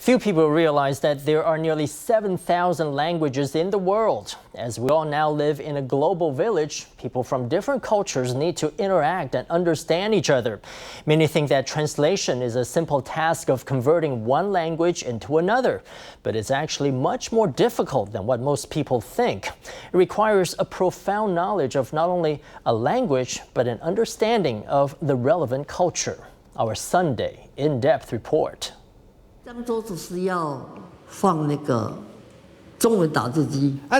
Few people realize that there are nearly 7,000 languages in the world. As we all now live in a global village, people from different cultures need to interact and understand each other. Many think that translation is a simple task of converting one language into another, but it's actually much more difficult than what most people think. It requires a profound knowledge of not only a language, but an understanding of the relevant culture. Our Sunday in-depth report. At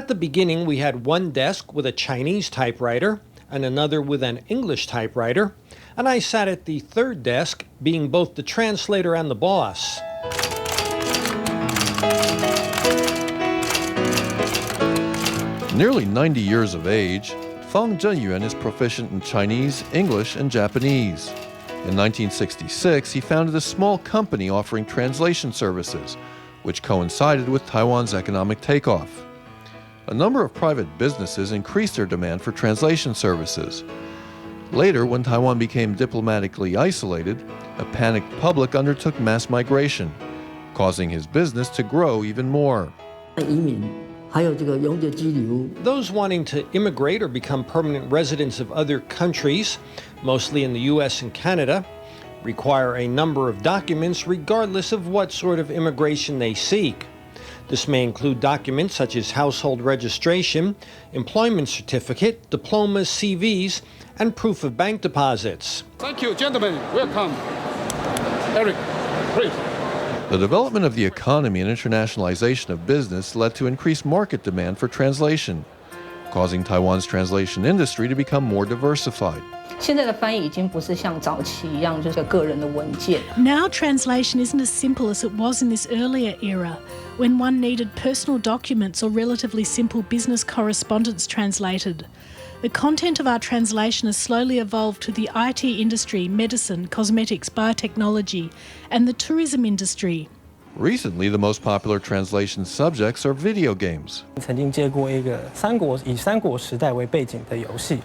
the beginning, we had one desk with a Chinese typewriter and another with an English typewriter, and I sat at the third desk, being both the translator and the boss. Nearly 90 years of age, Fang Chen-yuan is proficient in Chinese, English, and Japanese. In 1966, he founded a small company offering translation services, which coincided with Taiwan's economic takeoff. A number of private businesses increased their demand for translation services. Later, when Taiwan became diplomatically isolated, a panicked public undertook mass migration, causing his business to grow even more. Those wanting to immigrate or become permanent residents of other countries, mostly in the US and Canada, require a number of documents regardless of what sort of immigration they seek. This may include documents such as household registration, employment certificate, diplomas, CVs, and proof of bank deposits. Thank you, gentlemen. Welcome. Eric, please. The development of the economy and internationalization of business led to increased market demand for translation, causing Taiwan's translation industry to become more diversified. Now translation isn't as simple as it was in this earlier era, when one needed personal documents or relatively simple business correspondence translated. The content of our translation has slowly evolved to the IT industry, medicine, cosmetics, biotechnology, and the tourism industry. Recently, the most popular translation subjects are video games.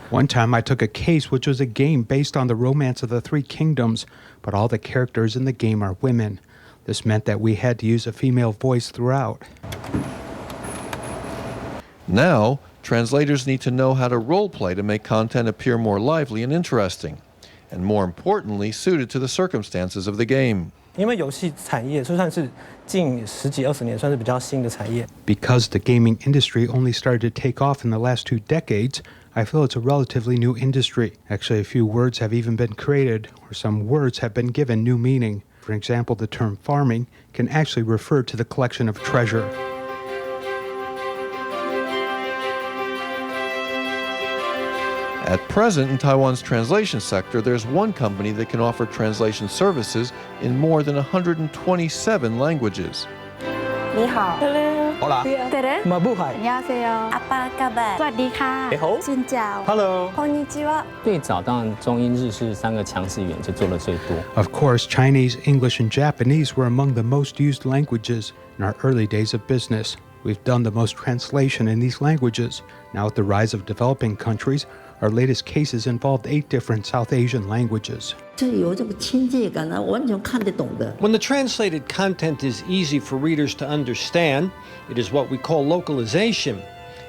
One time I took a case which was a game based on the romance of the Three Kingdoms, but all the characters in the game are women. This meant that we had to use a female voice throughout. Now, translators need to know how to role-play to make content appear more lively and interesting, and more importantly, suited to the circumstances of the game. Because the gaming industry only started to take off in the last 2 decades, I feel it's a relatively new industry. Actually, a few words have even been created, or some words have been given new meaning. For example, the term farming can actually refer to the collection of treasure. At present, in Taiwan's translation sector, there's one company that can offer translation services in more than 127 languages. Hello. Hola. Hello. Of course, Chinese, English, and Japanese were among the most used languages in our early days of business. We've done the most translation in these languages. Now, with the rise of developing countries, our latest cases involved 8 different South Asian languages. When the translated content is easy for readers to understand, it is what we call localization.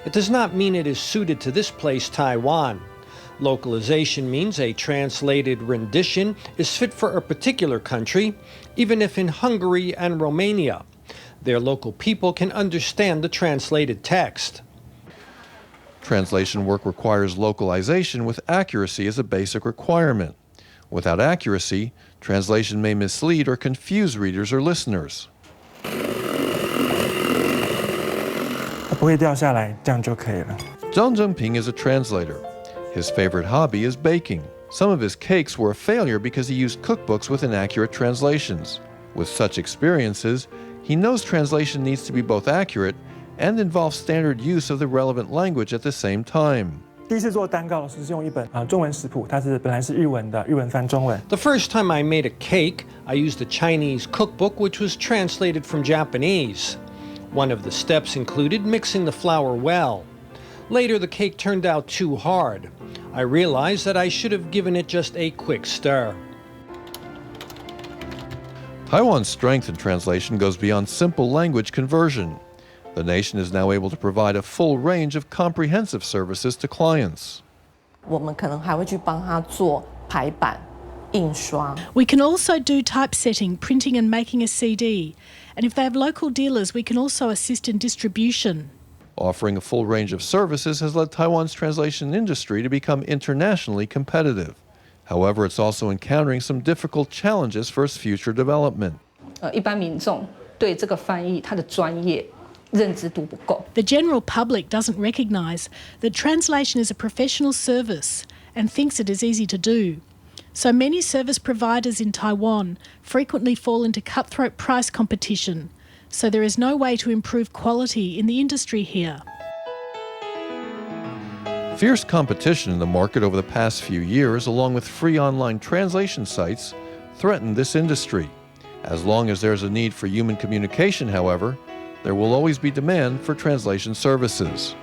It does not mean it is suited to this place, Taiwan. Localization means a translated rendition is fit for a particular country, even if in Hungary and Romania. Their local people can understand the translated text. Translation work requires localization with accuracy as a basic requirement. Without accuracy, translation may mislead or confuse readers or listeners. Chang Cheng-ping is a translator. His favorite hobby is baking. Some of his cakes were a failure because he used cookbooks with inaccurate translations. With such experiences, he knows translation needs to be both accurate and involve standard use of the relevant language at the same time. The first time I made a cake, I used a Chinese cookbook which was translated from Japanese. One of the steps included mixing the flour well. Later, the cake turned out too hard. I realized that I should have given it just a quick stir. Taiwan's strength in translation goes beyond simple language conversion. The nation is now able to provide a full range of comprehensive services to clients. 我们可能还会去帮他做排版、印刷。 We can also do typesetting, printing and making a CD. And if they have local dealers, we can also assist in distribution. Offering a full range of services has led Taiwan's translation industry to become internationally competitive. However, it's also encountering some difficult challenges for its future development. 一般民众对这个翻译它的专业认知度不够。 The general public doesn't recognise that translation is a professional service and thinks it is easy to do. So many service providers in Taiwan frequently fall into cutthroat price competition, so there is no way to improve quality in the industry here. Fierce competition in the market over the past few years, along with free online translation sites, threaten this industry. As long as there's a need for human communication, however, there will always be demand for translation services.